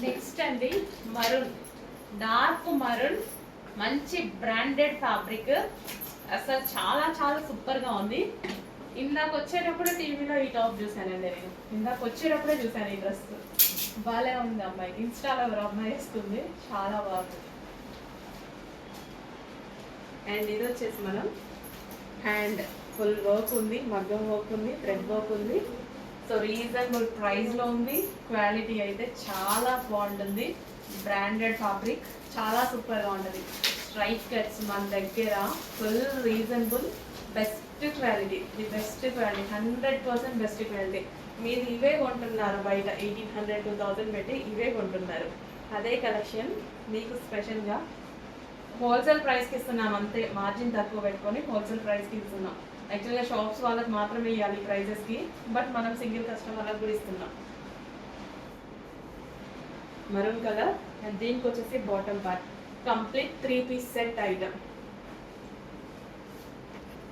Next అండి maroon, dark maroon, మంచి branded fabric, అసలు చాలా చాలా సూపర్గా ఉంది. ఇందాక వచ్చేటప్పుడు టీవీలో ఈ టాప్ చూసానండి నేను, ఇందాక వచ్చేటప్పుడే చూసాను ఈ డ్రెస్. బాగా ఉంది అమ్మాయి, ఇన్స్టాలో ఎవరు అమ్మాయి వేసుకుంది, చాలా బాగుంది. అండ్ ఇది వచ్చేసి మనం హ్యాండ్ ఫుల్ వర్క్ ఉంది, మగ్గం వర్క్ ఉంది, థ్రెడ్ వర్క్ ఉంది. సో రీజనబుల్ ప్రైస్లో ఉంది. క్వాలిటీ అయితే చాలా బాగుంటుంది. బ్రాండెడ్ ఫ్యాబ్రిక్, చాలా సూపర్గా ఉంటుంది. స్ట్రైట్ కట్స్ మన దగ్గర full reasonable, best quality, the best quality, 100% best quality. మీరు ఇవే కొంటున్నారు బయట 1800 2000 పెట్టి ఇవే కొంటున్నారు. అదే కలెక్షన్ మీకు స్పెషల్గా హోల్సేల్ ప్రైస్కి ఇస్తున్నాం, అంతే. మార్జిన్ తక్కువ పెట్టుకొని హోల్సేల్ ప్రైస్కి ఇస్తున్నాం. యాక్చువల్గా షాప్స్ వాళ్ళకి మాత్రమే ఇవ్వాలి ప్రైజెస్కి, బట్ మనం సింగిల్ కస్టమర్లకు కూడా ఇస్తున్నాం. Maroon colour. అండ్ దీనికి వచ్చేసి bottom part complete 3 piece set item.